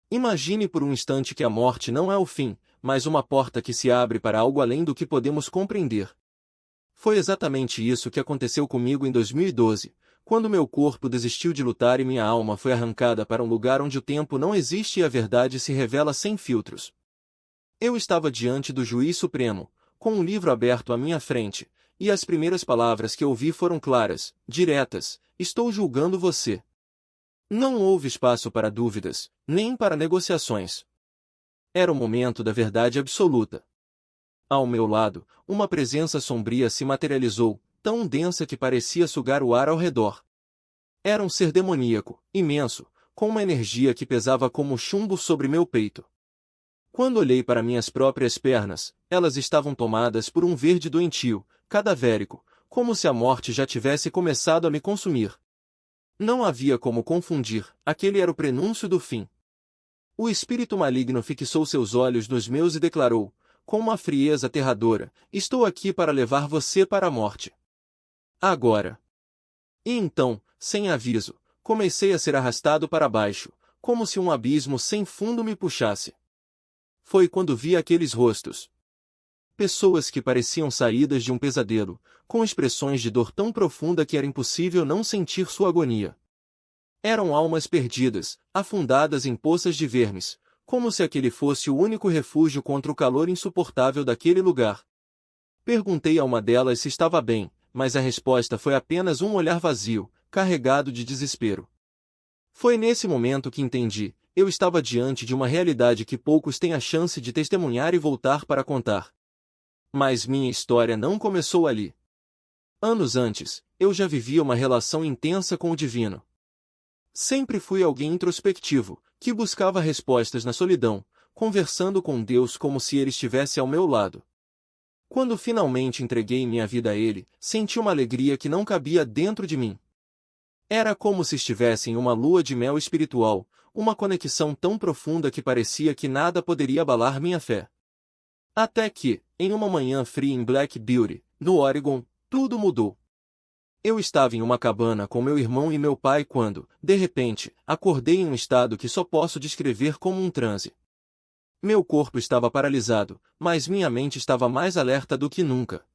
Imagine por um instante que a morte não é o fim, mas uma porta que se abre para algo além do que podemos compreender. Foi exatamente isso que aconteceu comigo em 2012, quando meu corpo desistiu de lutar e minha alma foi arrancada para um lugar onde o tempo não existe e a verdade se revela sem filtros. Eu estava diante do Juiz Supremo, com um livro aberto à minha frente, e as primeiras palavras que ouvi foram claras, diretas: estou julgando você. Não houve espaço para dúvidas, nem para negociações. Era o momento da verdade absoluta. Ao meu lado, uma presença sombria se materializou, tão densa que parecia sugar o ar ao redor. Era um ser demoníaco, imenso, com uma energia que pesava como chumbo sobre meu peito. Quando olhei para minhas próprias pernas, elas estavam tomadas por um verde doentio, cadavérico, como se a morte já tivesse começado a me consumir. Não havia como confundir, aquele era o prenúncio do fim. O espírito maligno fixou seus olhos nos meus e declarou, com uma frieza aterradora: estou aqui para levar você para a morte. Agora. E então, sem aviso, comecei a ser arrastado para baixo, como se um abismo sem fundo me puxasse. Foi quando vi aqueles rostos. Pessoas que pareciam saídas de um pesadelo, com expressões de dor tão profunda que era impossível não sentir sua agonia. Eram almas perdidas, afundadas em poças de vermes, como se aquele fosse o único refúgio contra o calor insuportável daquele lugar. Perguntei a uma delas se estava bem, mas a resposta foi apenas um olhar vazio, carregado de desespero. Foi nesse momento que entendi, eu estava diante de uma realidade que poucos têm a chance de testemunhar e voltar para contar. Mas minha história não começou ali. Anos antes, eu já vivia uma relação intensa com o divino. Sempre fui alguém introspectivo, que buscava respostas na solidão, conversando com Deus como se Ele estivesse ao meu lado. Quando finalmente entreguei minha vida a Ele, senti uma alegria que não cabia dentro de mim. Era como se estivesse em uma lua de mel espiritual, uma conexão tão profunda que parecia que nada poderia abalar minha fé. Até que, em uma manhã fria em Black Beauty, no Oregon, tudo mudou. Eu estava em uma cabana com meu irmão e meu pai quando, de repente, acordei em um estado que só posso descrever como um transe. Meu corpo estava paralisado, mas minha mente estava mais alerta do que nunca.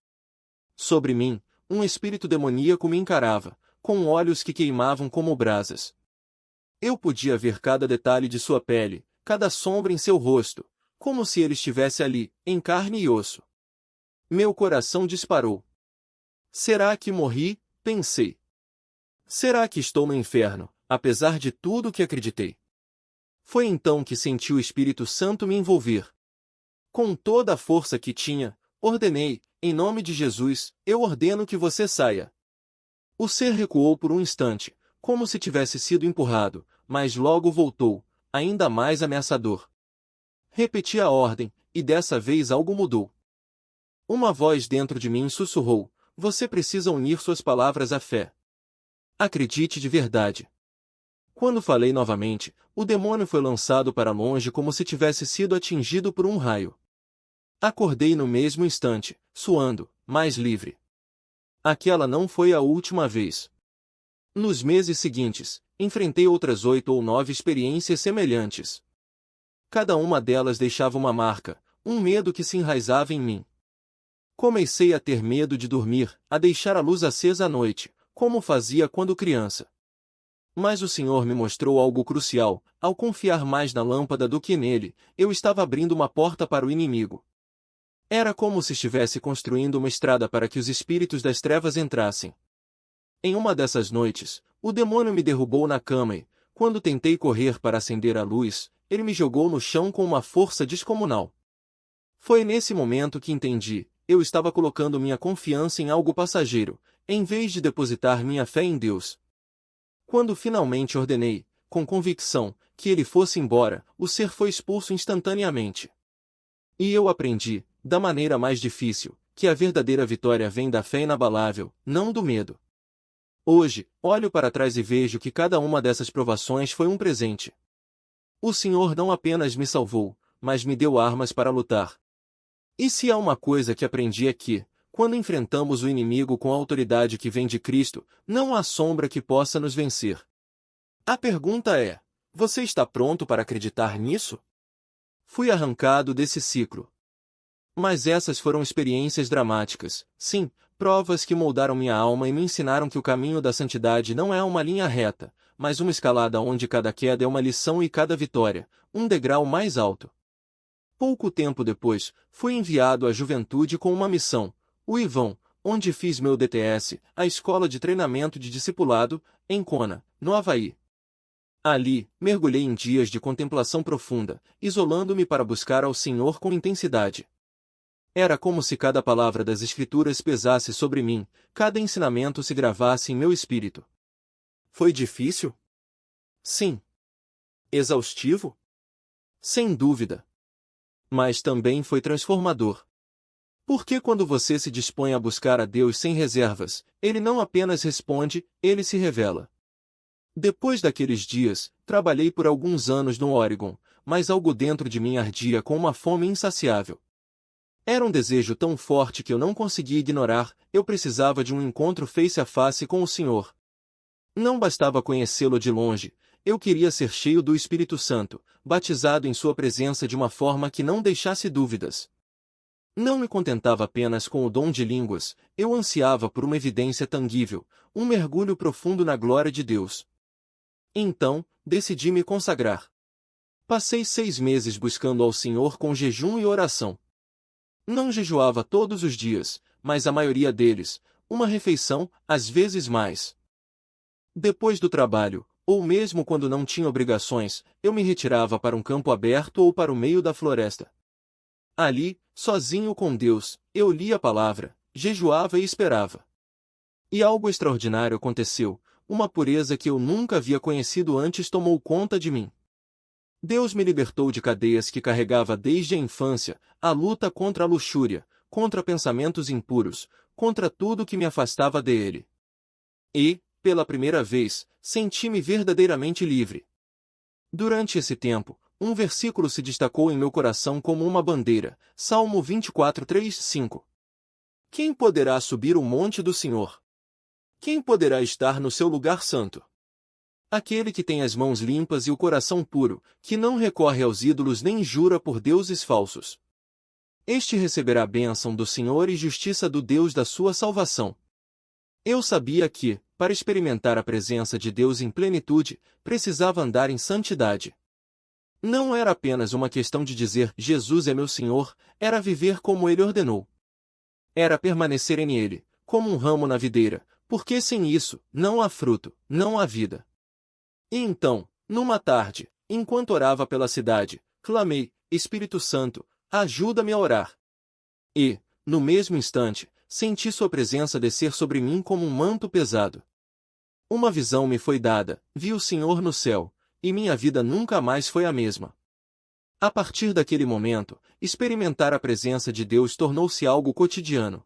Sobre mim, um espírito demoníaco me encarava, com olhos que queimavam como brasas. Eu podia ver cada detalhe de sua pele, cada sombra em seu rosto, como se ele estivesse ali, em carne e osso. Meu coração disparou. Será que morri? Pensei. Será que estou no inferno, apesar de tudo que acreditei? Foi então que senti o Espírito Santo me envolver. Com toda a força que tinha, ordenei: em nome de Jesus, eu ordeno que você saia. O ser recuou por um instante, como se tivesse sido empurrado, mas logo voltou, ainda mais ameaçador. Repeti a ordem, e dessa vez algo mudou. Uma voz dentro de mim sussurrou: você precisa unir suas palavras à fé. Acredite de verdade. Quando falei novamente, o demônio foi lançado para longe como se tivesse sido atingido por um raio. Acordei no mesmo instante, suando, mais livre. Aquela não foi a última vez. Nos meses seguintes, enfrentei outras 8 ou 9 experiências semelhantes. Cada uma delas deixava uma marca, um medo que se enraizava em mim. Comecei a ter medo de dormir, a deixar a luz acesa à noite, como fazia quando criança. Mas o Senhor me mostrou algo crucial: ao confiar mais na lâmpada do que nele, eu estava abrindo uma porta para o inimigo. Era como se estivesse construindo uma estrada para que os espíritos das trevas entrassem. Em uma dessas noites, o demônio me derrubou na cama e, quando tentei correr para acender a luz, ele me jogou no chão com uma força descomunal. Foi nesse momento que entendi: eu estava colocando minha confiança em algo passageiro, em vez de depositar minha fé em Deus. Quando finalmente ordenei, com convicção, que ele fosse embora, o ser foi expulso instantaneamente. E eu aprendi, da maneira mais difícil, que a verdadeira vitória vem da fé inabalável, não do medo. Hoje, olho para trás e vejo que cada uma dessas provações foi um presente. O Senhor não apenas me salvou, mas me deu armas para lutar. E se há uma coisa que aprendi é que, quando enfrentamos o inimigo com a autoridade que vem de Cristo, não há sombra que possa nos vencer. A pergunta é: Você está pronto para acreditar nisso? Fui arrancado desse ciclo. Mas essas foram experiências dramáticas, sim, provas que moldaram minha alma e me ensinaram que o caminho da santidade não é uma linha reta, mas uma escalada onde cada queda é uma lição e cada vitória, um degrau mais alto. Pouco tempo depois, fui enviado à juventude com uma missão, o Ivão, onde fiz meu DTS, a Escola de Treinamento de Discipulado, em Kona, no Havaí. Ali, mergulhei em dias de contemplação profunda, isolando-me para buscar ao Senhor com intensidade. Era como se cada palavra das Escrituras pesasse sobre mim, cada ensinamento se gravasse em meu espírito. Foi difícil? Sim. Exaustivo? Sem dúvida. Mas também foi transformador. Porque quando você se dispõe a buscar a Deus sem reservas, Ele não apenas responde, Ele se revela. Depois daqueles dias, trabalhei por alguns anos no Oregon, mas algo dentro de mim ardia com uma fome insaciável. Era um desejo tão forte que eu não conseguia ignorar, eu precisava de um encontro face a face com o Senhor. Não bastava conhecê-lo de longe, eu queria ser cheio do Espírito Santo, batizado em sua presença de uma forma que não deixasse dúvidas. Não me contentava apenas com o dom de línguas, eu ansiava por uma evidência tangível, um mergulho profundo na glória de Deus. Então, decidi me consagrar. Passei 6 meses buscando ao Senhor com jejum e oração. Não jejuava todos os dias, mas a maioria deles, uma refeição, às vezes mais. Depois do trabalho, ou mesmo quando não tinha obrigações, eu me retirava para um campo aberto ou para o meio da floresta. Ali, sozinho com Deus, eu lia a palavra, jejuava e esperava. E algo extraordinário aconteceu, uma pureza que eu nunca havia conhecido antes tomou conta de mim. Deus me libertou de cadeias que carregava desde a infância, a luta contra a luxúria, contra pensamentos impuros, contra tudo que me afastava dele. E, pela primeira vez, senti-me verdadeiramente livre. Durante esse tempo, um versículo se destacou em meu coração como uma bandeira, Salmo 24, 3, 5. Quem poderá subir o monte do Senhor? Quem poderá estar no seu lugar santo? Aquele que tem as mãos limpas e o coração puro, que não recorre aos ídolos nem jura por deuses falsos. Este receberá a bênção do Senhor e justiça do Deus da sua salvação. Eu sabia que, para experimentar a presença de Deus em plenitude, precisava andar em santidade. Não era apenas uma questão de dizer Jesus é meu Senhor, era viver como Ele ordenou. Era permanecer em Ele, como um ramo na videira, porque sem isso, não há fruto, não há vida. E então, numa tarde, enquanto orava pela cidade, clamei, Espírito Santo, ajuda-me a orar. E, no mesmo instante, senti sua presença descer sobre mim como um manto pesado. Uma visão me foi dada, vi o Senhor no céu, e minha vida nunca mais foi a mesma. A partir daquele momento, experimentar a presença de Deus tornou-se algo cotidiano.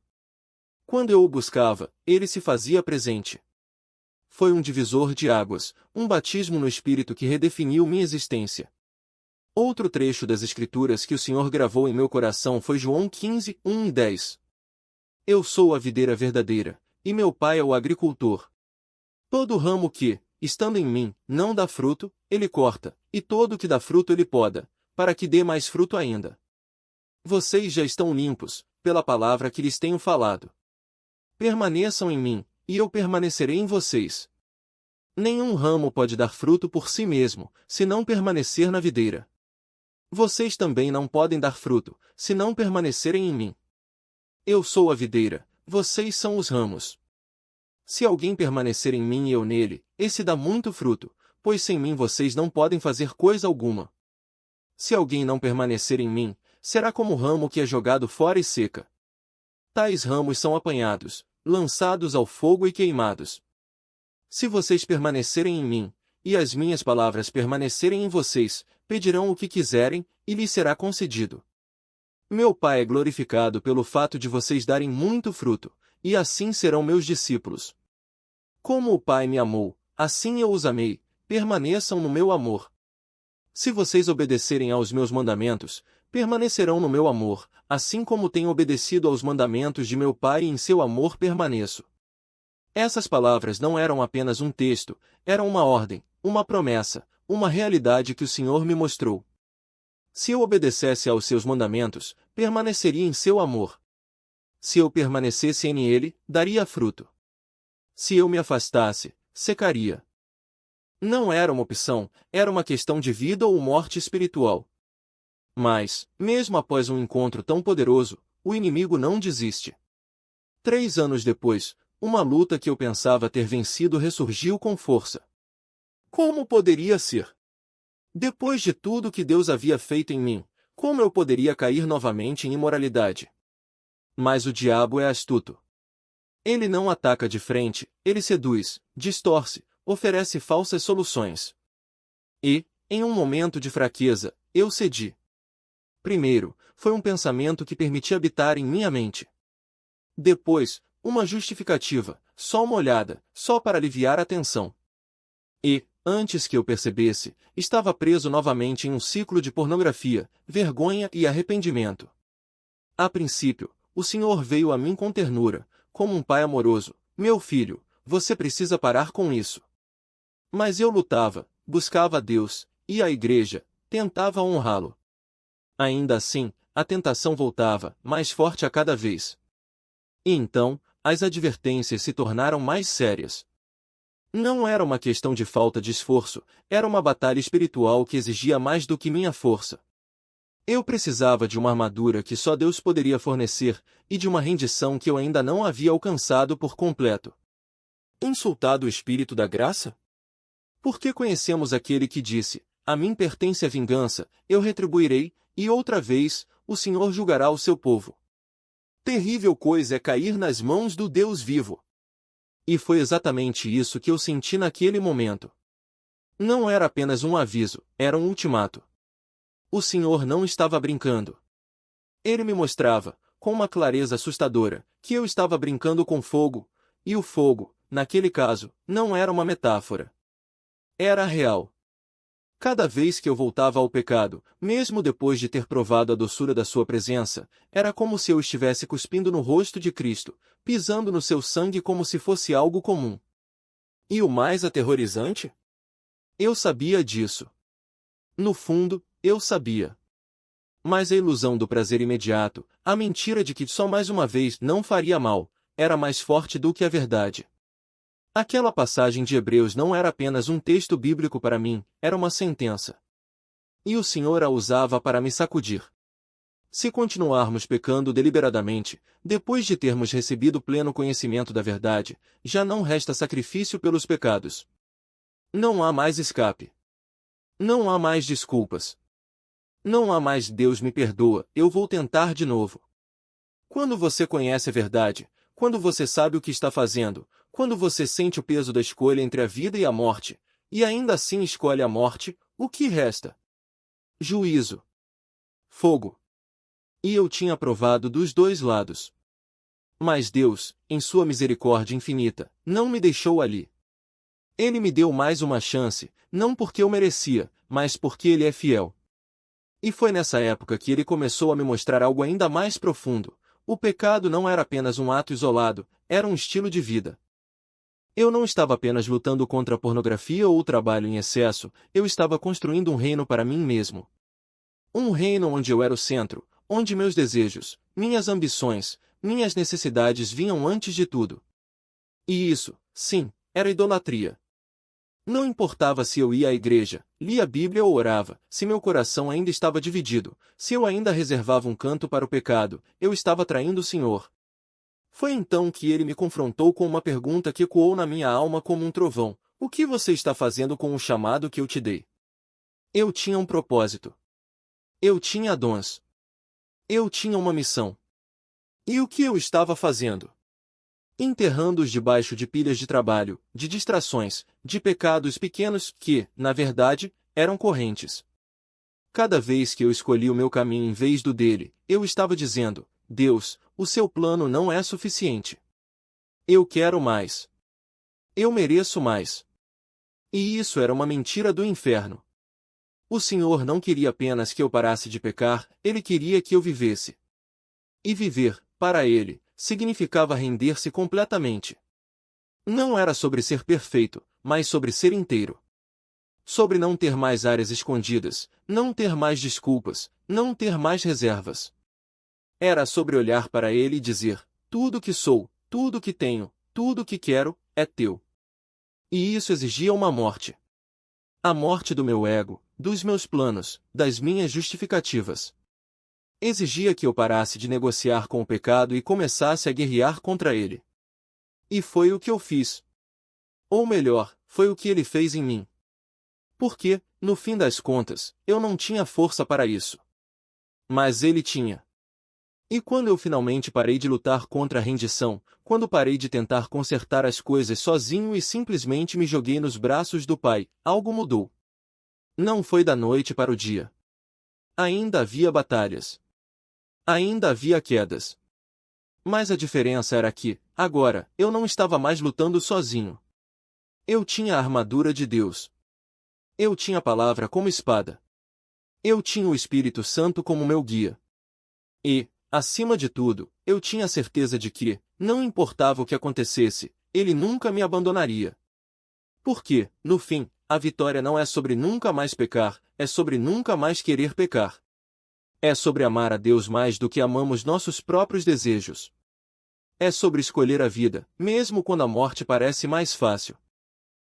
Quando eu o buscava, Ele se fazia presente. Foi um divisor de águas, um batismo no Espírito que redefiniu minha existência. Outro trecho das Escrituras que o Senhor gravou em meu coração foi João 15, 1 e 10. Eu sou a videira verdadeira, e meu Pai é o agricultor. Todo ramo que, estando em mim, não dá fruto, Ele corta, e todo que dá fruto Ele poda, para que dê mais fruto ainda. Vocês já estão limpos, pela palavra que lhes tenho falado. Permaneçam em mim, e eu permanecerei em vocês. Nenhum ramo pode dar fruto por si mesmo, se não permanecer na videira. Vocês também não podem dar fruto, se não permanecerem em mim. Eu sou a videira, vocês são os ramos. Se alguém permanecer em mim e eu nele, esse dá muito fruto, pois sem mim vocês não podem fazer coisa alguma. Se alguém não permanecer em mim, será como o ramo que é jogado fora e seca. Tais ramos são apanhados, lançados ao fogo e queimados. Se vocês permanecerem em mim, e as minhas palavras permanecerem em vocês, pedirão o que quiserem, e lhes será concedido. Meu Pai é glorificado pelo fato de vocês darem muito fruto, e assim serão meus discípulos. Como o Pai me amou, assim eu os amei, permaneçam no meu amor. Se vocês obedecerem aos meus mandamentos, permanecerão no meu amor, assim como tenho obedecido aos mandamentos de meu Pai e em seu amor permaneço. Essas palavras não eram apenas um texto, eram uma ordem, uma promessa, uma realidade que o Senhor me mostrou. Se eu obedecesse aos seus mandamentos, permaneceria em seu amor. Se eu permanecesse em ele, daria fruto. Se eu me afastasse, secaria. Não era uma opção, era uma questão de vida ou morte espiritual. Mas, mesmo após um encontro tão poderoso, o inimigo não desiste. 3 anos depois, uma luta que eu pensava ter vencido ressurgiu com força. Como poderia ser? Depois de tudo que Deus havia feito em mim, como eu poderia cair novamente em imoralidade? Mas o diabo é astuto. Ele não ataca de frente, ele seduz, distorce, oferece falsas soluções. E, em um momento de fraqueza, eu cedi. Primeiro, foi um pensamento que permiti habitar em minha mente. Depois, uma justificativa, só uma olhada, só para aliviar a tensão. E, antes que eu percebesse, estava preso novamente em um ciclo de pornografia, vergonha e arrependimento. A princípio, o Senhor veio a mim com ternura, como um pai amoroso: meu filho, você precisa parar com isso. Mas eu lutava, buscava a Deus, ia à igreja, tentava honrá-lo. Ainda assim, a tentação voltava, mais forte a cada vez. E então, as advertências se tornaram mais sérias. Não era uma questão de falta de esforço, era uma batalha espiritual que exigia mais do que minha força. Eu precisava de uma armadura que só Deus poderia fornecer, e de uma rendição que eu ainda não havia alcançado por completo. Insultado o Espírito da Graça? Porque conhecemos aquele que disse: a mim pertence a vingança, eu retribuirei, e outra vez, o Senhor julgará o seu povo. Terrível coisa é cair nas mãos do Deus vivo. E foi exatamente isso que eu senti naquele momento. Não era apenas um aviso, era um ultimato. O Senhor não estava brincando. Ele me mostrava, com uma clareza assustadora, que eu estava brincando com fogo, e o fogo, naquele caso, não era uma metáfora. Era real. Cada vez que eu voltava ao pecado, mesmo depois de ter provado a doçura da sua presença, era como se eu estivesse cuspindo no rosto de Cristo, pisando no seu sangue como se fosse algo comum. E o mais aterrorizante? Eu sabia disso. No fundo, eu sabia. Mas a ilusão do prazer imediato, a mentira de que só mais uma vez não faria mal, era mais forte do que a verdade. Aquela passagem de Hebreus não era apenas um texto bíblico para mim, era uma sentença. E o Senhor a usava para me sacudir. Se continuarmos pecando deliberadamente, depois de termos recebido pleno conhecimento da verdade, já não resta sacrifício pelos pecados. Não há mais escape. Não há mais desculpas. Não há mais Deus me perdoa, eu vou tentar de novo. Quando você conhece a verdade, quando você sabe o que está fazendo, quando você sente o peso da escolha entre a vida e a morte, e ainda assim escolhe a morte, o que resta? Juízo. Fogo. E eu tinha provado dos dois lados. Mas Deus, em sua misericórdia infinita, não me deixou ali. Ele me deu mais uma chance, não porque eu merecia, mas porque Ele é fiel. E foi nessa época que Ele começou a me mostrar algo ainda mais profundo. O pecado não era apenas um ato isolado, era um estilo de vida. Eu não estava apenas lutando contra a pornografia ou o trabalho em excesso, eu estava construindo um reino para mim mesmo. Um reino onde eu era o centro, onde meus desejos, minhas ambições, minhas necessidades vinham antes de tudo. E isso, sim, era idolatria. Não importava se eu ia à igreja, lia a Bíblia ou orava, se meu coração ainda estava dividido, se eu ainda reservava um canto para o pecado, eu estava traindo o Senhor. Foi então que ele me confrontou com uma pergunta que ecoou na minha alma como um trovão: o que você está fazendo com o chamado que eu te dei? Eu tinha um propósito. Eu tinha dons. Eu tinha uma missão. E o que eu estava fazendo? Enterrando-os debaixo de pilhas de trabalho, de distrações, de pecados pequenos que, na verdade, eram correntes. Cada vez que eu escolhi o meu caminho em vez do dele, eu estava dizendo: Deus, o seu plano não é suficiente. Eu quero mais. Eu mereço mais. E isso era uma mentira do inferno. O Senhor não queria apenas que eu parasse de pecar, Ele queria que eu vivesse. E viver, para Ele, significava render-se completamente. Não era sobre ser perfeito, mas sobre ser inteiro. sobre não ter mais áreas escondidas, não ter mais desculpas, não ter mais reservas. Era sobre olhar para ele e dizer: tudo que sou, tudo que tenho, tudo que quero, é teu. E isso exigia uma morte. A morte do meu ego, dos meus planos, das minhas justificativas. Exigia que eu parasse de negociar com o pecado e começasse a guerrear contra ele. E foi o que eu fiz. Ou melhor, foi o que ele fez em mim. Porque, no fim das contas, eu não tinha força para isso. Mas ele tinha. E quando eu finalmente parei de lutar contra a rendição, quando parei de tentar consertar as coisas sozinho e simplesmente me joguei nos braços do Pai, algo mudou. Não foi da noite para o dia. Ainda havia batalhas. Ainda havia quedas. Mas a diferença era que, agora, eu não estava mais lutando sozinho. Eu tinha a armadura de Deus. Eu tinha a palavra como espada. Eu tinha o Espírito Santo como meu guia. E, acima de tudo, eu tinha a certeza de que, não importava o que acontecesse, ele nunca me abandonaria. Porque, no fim, a vitória não é sobre nunca mais pecar, é sobre nunca mais querer pecar. É sobre amar a Deus mais do que amamos nossos próprios desejos. É sobre escolher a vida, mesmo quando a morte parece mais fácil.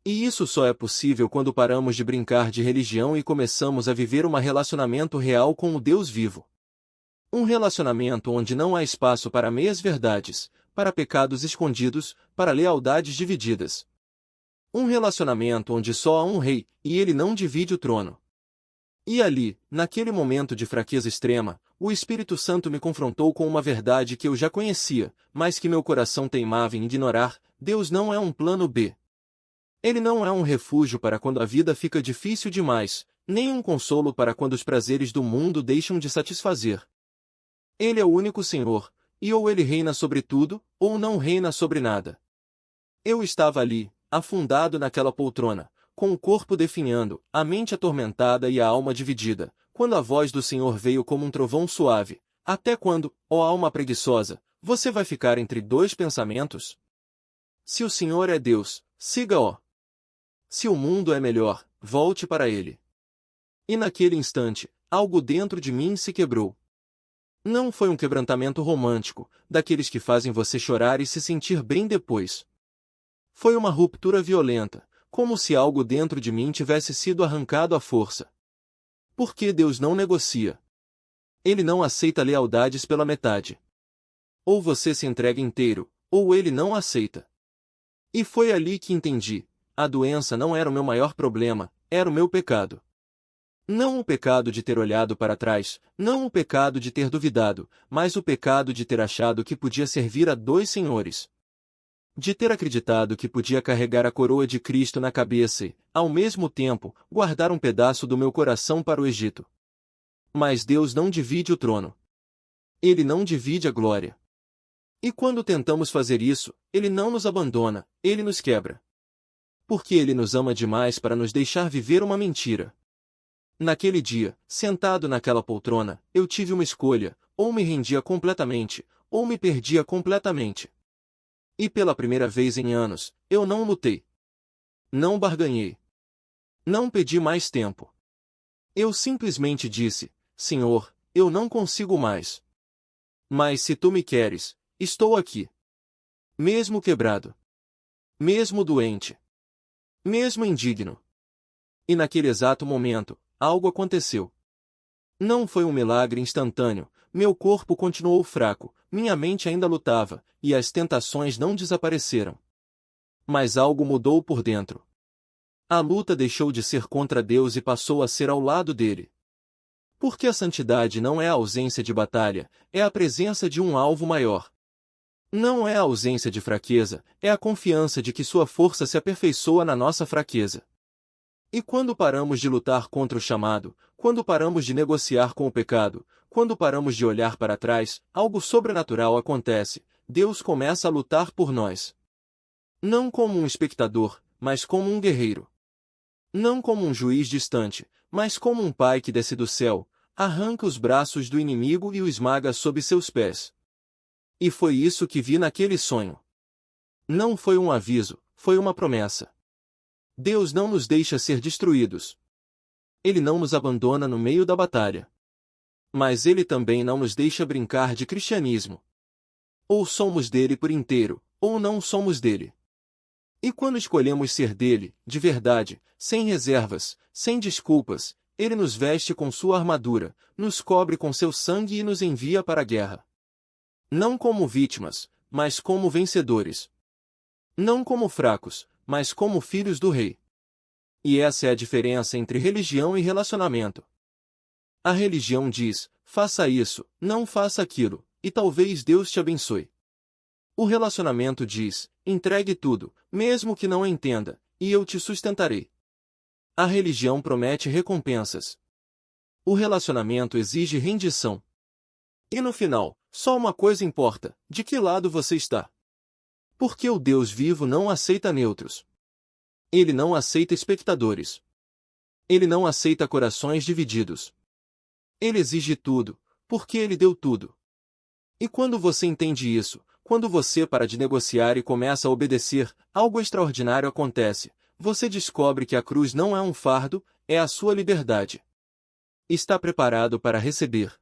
E isso só é possível quando paramos de brincar de religião e começamos a viver um relacionamento real com o Deus vivo. Um relacionamento onde não há espaço para meias-verdades, para pecados escondidos, para lealdades divididas. Um relacionamento onde só há um rei, e ele não divide o trono. E ali, naquele momento de fraqueza extrema, o Espírito Santo me confrontou com uma verdade que eu já conhecia, mas que meu coração teimava em ignorar: Deus não é um plano B. Ele não é um refúgio para quando a vida fica difícil demais, nem um consolo para quando os prazeres do mundo deixam de satisfazer. Ele é o único Senhor, e ou ele reina sobre tudo, ou não reina sobre nada. Eu estava ali, afundado naquela poltrona, com o corpo definhando, a mente atormentada e a alma dividida, quando a voz do Senhor veio como um trovão suave: até quando, ó alma preguiçosa, você vai ficar entre dois pensamentos? Se o Senhor é Deus, siga-o. Se o mundo é melhor, volte para ele. E naquele instante, algo dentro de mim se quebrou. Não foi um quebrantamento romântico, daqueles que fazem você chorar e se sentir bem depois. Foi uma ruptura violenta, como se algo dentro de mim tivesse sido arrancado à força. Porque Deus não negocia. Ele não aceita lealdades pela metade. Ou você se entrega inteiro, ou ele não aceita. E foi ali que entendi: a doença não era o meu maior problema, era o meu pecado. Não o pecado de ter olhado para trás, não o pecado de ter duvidado, mas o pecado de ter achado que podia servir a dois senhores. De ter acreditado que podia carregar a coroa de Cristo na cabeça e, ao mesmo tempo, guardar um pedaço do meu coração para o Egito. Mas Deus não divide o trono. Ele não divide a glória. E quando tentamos fazer isso, Ele não nos abandona, Ele nos quebra. Porque Ele nos ama demais para nos deixar viver uma mentira. Naquele dia, sentado naquela poltrona, eu tive uma escolha: ou me rendia completamente, ou me perdia completamente. E pela primeira vez em anos, eu não lutei. Não barganhei. Não pedi mais tempo. Eu simplesmente disse: Senhor, eu não consigo mais. Mas se tu me queres, estou aqui. Mesmo quebrado. Mesmo doente. Mesmo indigno. E naquele exato momento, algo aconteceu. Não foi um milagre instantâneo, meu corpo continuou fraco, minha mente ainda lutava, e as tentações não desapareceram. Mas algo mudou por dentro. A luta deixou de ser contra Deus e passou a ser ao lado dele. Porque a santidade não é a ausência de batalha, é a presença de um alvo maior. Não é a ausência de fraqueza, é a confiança de que sua força se aperfeiçoa na nossa fraqueza. E quando paramos de lutar contra o chamado, quando paramos de negociar com o pecado, quando paramos de olhar para trás, algo sobrenatural acontece: Deus começa a lutar por nós. Não como um espectador, mas como um guerreiro. Não como um juiz distante, mas como um pai que desce do céu, arranca os braços do inimigo e o esmaga sob seus pés. E foi isso que vi naquele sonho. Não foi um aviso, foi uma promessa. Deus não nos deixa ser destruídos. Ele não nos abandona no meio da batalha. Mas Ele também não nos deixa brincar de cristianismo. Ou somos dele por inteiro, ou não somos dele. E quando escolhemos ser dele, de verdade, sem reservas, sem desculpas, Ele nos veste com sua armadura, nos cobre com seu sangue e nos envia para a guerra. Não como vítimas, mas como vencedores. Não como fracos, mas como filhos do Rei. E essa é a diferença entre religião e relacionamento. A religião diz, faça isso, não faça aquilo, e talvez Deus te abençoe. O relacionamento diz, entregue tudo, mesmo que não entenda, e eu te sustentarei. A religião promete recompensas. O relacionamento exige rendição. E no final, só uma coisa importa, de que lado você está. Porque o Deus vivo não aceita neutros. Ele não aceita espectadores. Ele não aceita corações divididos. Ele exige tudo, porque Ele deu tudo. E quando você entende isso, quando você para de negociar e começa a obedecer, algo extraordinário acontece. Você descobre que a cruz não é um fardo, é a sua liberdade. Está preparado para receber.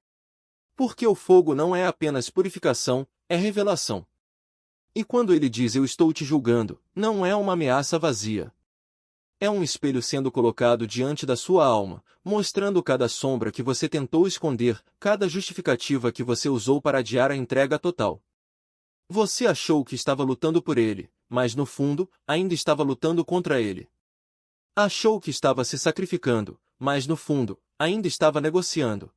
Porque o fogo não é apenas purificação, é revelação. E quando ele diz eu estou te julgando, não é uma ameaça vazia. É um espelho sendo colocado diante da sua alma, mostrando cada sombra que você tentou esconder, cada justificativa que você usou para adiar a entrega total. Você achou que estava lutando por ele, mas no fundo, ainda estava lutando contra ele. Achou que estava se sacrificando, mas no fundo, ainda estava negociando.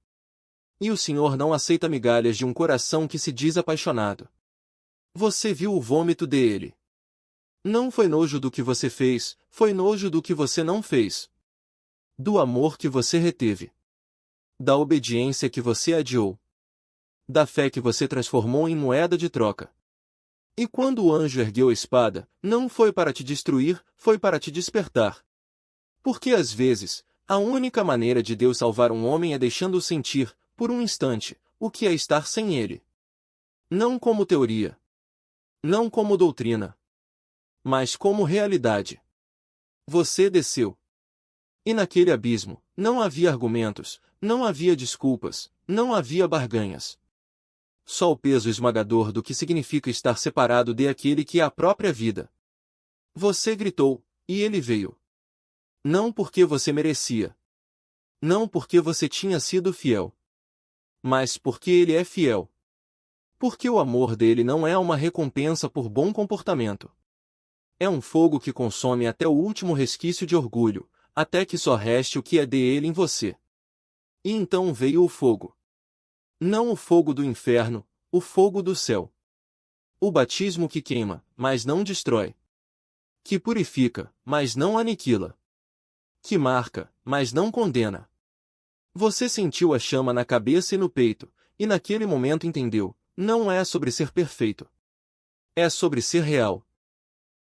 E o Senhor não aceita migalhas de um coração que se diz apaixonado. Você viu o vômito dele. Não foi nojo do que você fez, foi nojo do que você não fez. Do amor que você reteve. Da obediência que você adiou. Da fé que você transformou em moeda de troca. E quando o anjo ergueu a espada, não foi para te destruir, foi para te despertar. Porque às vezes, a única maneira de Deus salvar um homem é deixando-o sentir, por um instante, o que é estar sem ele. Não como teoria. Não como doutrina. Mas como realidade. Você desceu. E naquele abismo, não havia argumentos, não havia desculpas, não havia barganhas. Só o peso esmagador do que significa estar separado de aquele que é a própria vida. Você gritou, e ele veio. Não porque você merecia. Não porque você tinha sido fiel. Mas porque ele é fiel. Porque o amor dele não é uma recompensa por bom comportamento. É um fogo que consome até o último resquício de orgulho, até que só reste o que é dele em você. E então veio o fogo. Não o fogo do inferno, o fogo do céu. O batismo que queima, mas não destrói. Que purifica, mas não aniquila. Que marca, mas não condena. Você sentiu a chama na cabeça e no peito, e naquele momento entendeu, não é sobre ser perfeito. É sobre ser real.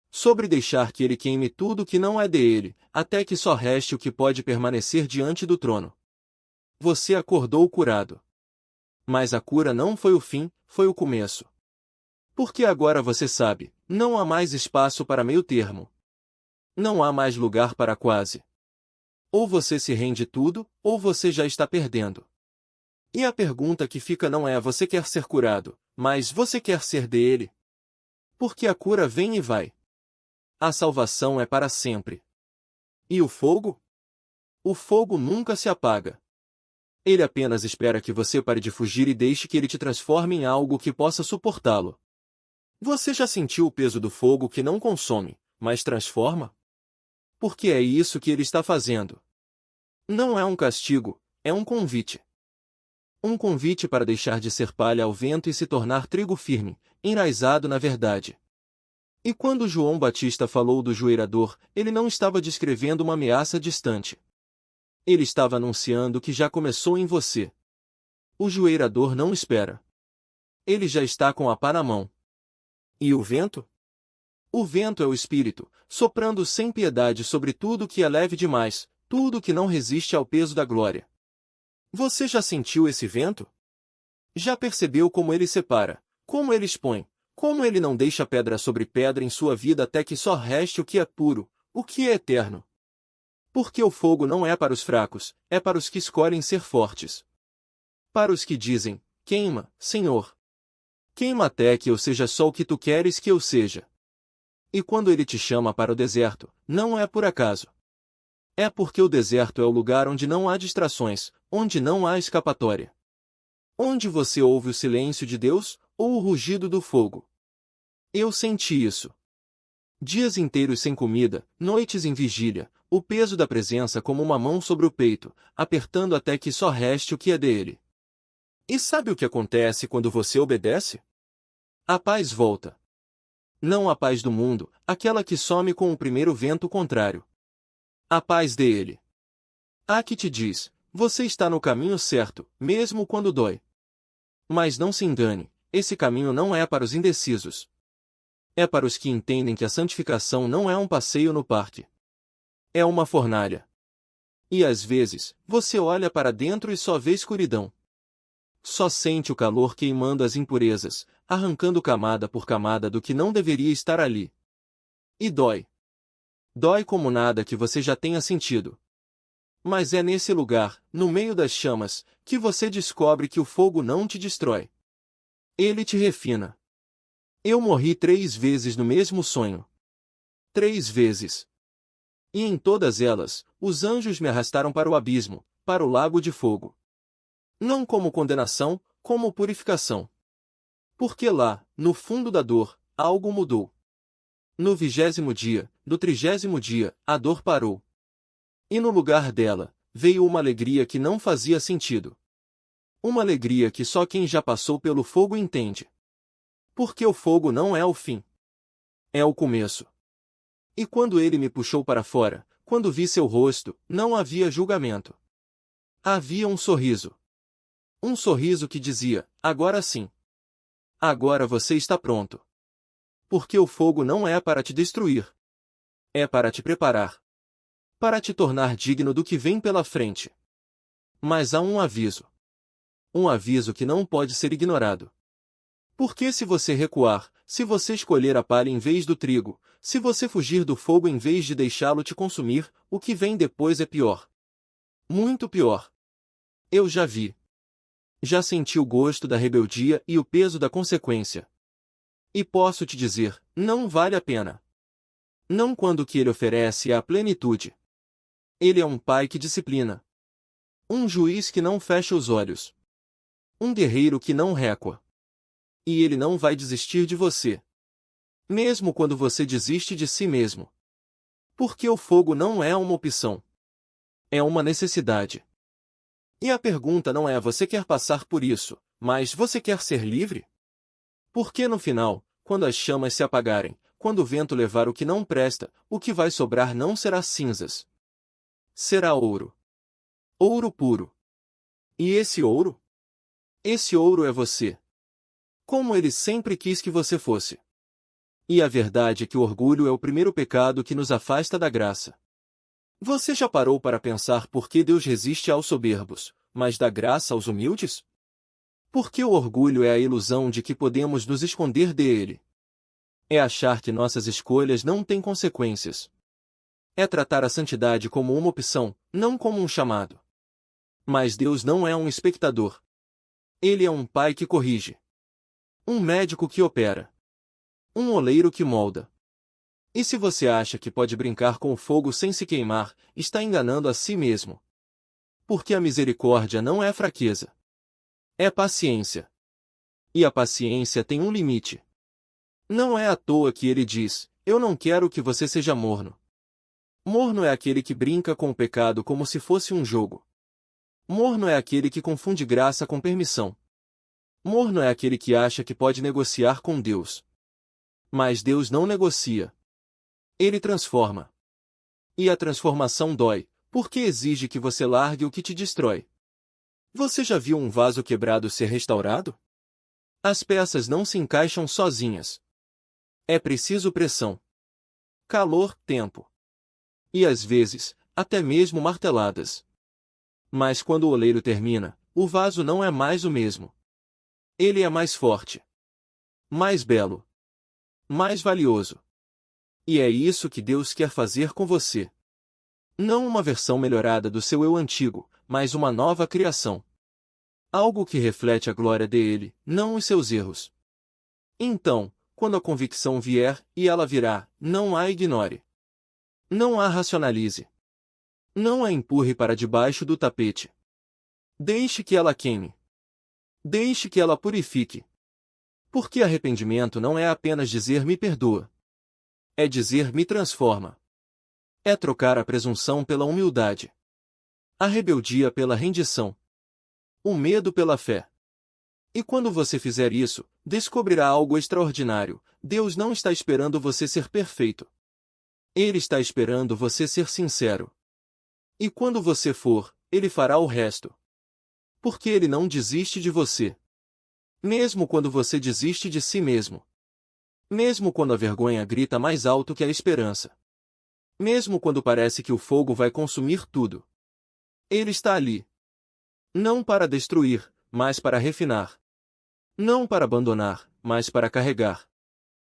Sobre deixar que ele queime tudo que não é dele, até que só reste o que pode permanecer diante do trono. Você acordou curado. Mas a cura não foi o fim, foi o começo. Porque agora você sabe, não há mais espaço para meio termo. Não há mais lugar para quase. Ou você se rende tudo, ou você já está perdendo. E a pergunta que fica não é você quer ser curado, mas você quer ser dele. Porque a cura vem e vai. A salvação é para sempre. E o fogo? O fogo nunca se apaga. Ele apenas espera que você pare de fugir e deixe que ele te transforme em algo que possa suportá-lo. Você já sentiu o peso do fogo que não consome, mas transforma? Porque é isso que ele está fazendo. Não é um castigo, é um convite. Um convite para deixar de ser palha ao vento e se tornar trigo firme, enraizado na verdade. E quando João Batista falou do joelhador, ele não estava descrevendo uma ameaça distante. Ele estava anunciando que já começou em você. O joelhador não espera. Ele já está com a pá na mão. E o vento? O vento é o Espírito, soprando sem piedade sobre tudo que é leve demais, tudo que não resiste ao peso da glória. Você já sentiu esse vento? Já percebeu como ele separa, como ele expõe, como ele não deixa pedra sobre pedra em sua vida até que só reste o que é puro, O que é eterno? Porque o fogo não é para os fracos, é para os que escolhem ser fortes. Para os que dizem, queima, Senhor. Queima até que eu seja só o que tu queres que eu seja. E quando ele te chama para o deserto, não é por acaso. É porque o deserto é o lugar onde não há distrações, onde não há escapatória. Onde você ouve o silêncio de Deus, ou o rugido do fogo. Eu senti isso. Dias inteiros sem comida, noites em vigília, o peso da presença como uma mão sobre o peito, apertando até que só reste o que é dele. E sabe o que acontece quando você obedece? A paz volta. Não a paz do mundo, aquela que some com o primeiro vento contrário. A paz dele. A que te diz, você está no caminho certo, mesmo quando dói. Mas não se engane, esse caminho não é para os indecisos. É para os que entendem que a santificação não é um passeio no parque. É uma fornalha. E às vezes, você olha para dentro e só vê escuridão. Só sente o calor queimando as impurezas, arrancando camada por camada do que não deveria estar ali. E dói. Dói como nada que você já tenha sentido. Mas é nesse lugar, no meio das chamas, que você descobre que o fogo não te destrói. Ele te refina. Eu morri 3 vezes no mesmo sonho. 3 vezes. E em todas elas, os anjos me arrastaram para o abismo, para o lago de fogo. Não como condenação, como purificação. Porque lá, no fundo da dor, algo mudou. No 20º dia, do 30º dia, a dor parou. E no lugar dela, veio uma alegria que não fazia sentido. Uma alegria que só quem já passou pelo fogo entende. Porque o fogo não é o fim. É o começo. E quando ele me puxou para fora, quando vi seu rosto, não havia julgamento. Havia um sorriso. Um sorriso que dizia, agora sim. Agora você está pronto. Porque o fogo não é para te destruir. É para te preparar. Para te tornar digno do que vem pela frente. Mas há um aviso. Um aviso que não pode ser ignorado. Porque se você recuar, se você escolher a palha em vez do trigo, se você fugir do fogo em vez de deixá-lo te consumir, o que vem depois é pior. Muito pior. Eu já vi. Já senti o gosto da rebeldia e o peso da consequência. E posso te dizer, não vale a pena. Não quando o que ele oferece é a plenitude. Ele é um pai que disciplina. Um juiz que não fecha os olhos. Um guerreiro que não recua. E ele não vai desistir de você. Mesmo quando você desiste de si mesmo. Porque o fogo não é uma opção. É uma necessidade. E a pergunta não é você quer passar por isso, mas você quer ser livre? Porque no final, quando as chamas se apagarem, quando o vento levar o que não presta, o que vai sobrar não será cinzas. Será ouro. Ouro puro. E esse ouro? Esse ouro é você. Como ele sempre quis que você fosse. E a verdade é que o orgulho é o primeiro pecado que nos afasta da graça. Você já parou para pensar por que Deus resiste aos soberbos, mas dá graça aos humildes? Porque o orgulho é a ilusão de que podemos nos esconder dele. É achar que nossas escolhas não têm consequências. É tratar a santidade como uma opção, não como um chamado. Mas Deus não é um espectador. Ele é um pai que corrige. Um médico que opera. Um oleiro que molda. E se você acha que pode brincar com o fogo sem se queimar, está enganando a si mesmo. Porque a misericórdia não é fraqueza. É paciência. E a paciência tem um limite. Não é à toa que ele diz, eu não quero que você seja morno. Morno é aquele que brinca com o pecado como se fosse um jogo. Morno é aquele que confunde graça com permissão. Morno é aquele que acha que pode negociar com Deus. Mas Deus não negocia. Ele transforma. E a transformação dói, porque exige que você largue o que te destrói. Você já viu um vaso quebrado ser restaurado? As peças não se encaixam sozinhas. É preciso pressão, calor, tempo. E às vezes, até mesmo marteladas. Mas quando o oleiro termina, o vaso não é mais o mesmo. Ele é mais forte, mais belo, mais valioso. E é isso que Deus quer fazer com você. Não uma versão melhorada do seu eu antigo, mas uma nova criação. Algo que reflete a glória dele, não os seus erros. Então, quando a convicção vier, e ela virá, não a ignore. Não a racionalize. Não a empurre para debaixo do tapete. Deixe que ela queime. Deixe que ela purifique. Porque arrependimento não é apenas dizer me perdoa. É dizer me transforma. É trocar a presunção pela humildade. A rebeldia pela rendição. O medo pela fé. E quando você fizer isso, descobrirá algo extraordinário. Deus não está esperando você ser perfeito. Ele está esperando você ser sincero. E quando você for, Ele fará o resto. Porque Ele não desiste de você. Mesmo quando você desiste de si mesmo. Mesmo quando a vergonha grita mais alto que a esperança. Mesmo quando parece que o fogo vai consumir tudo. Ele está ali. Não para destruir, mas para refinar. Não para abandonar, mas para carregar.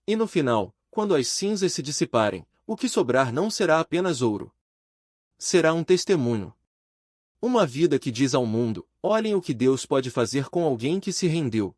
E no final, quando as cinzas se dissiparem, o que sobrar não será apenas ouro. Será um testemunho. Uma vida que diz ao mundo: olhem o que Deus pode fazer com alguém que se rendeu.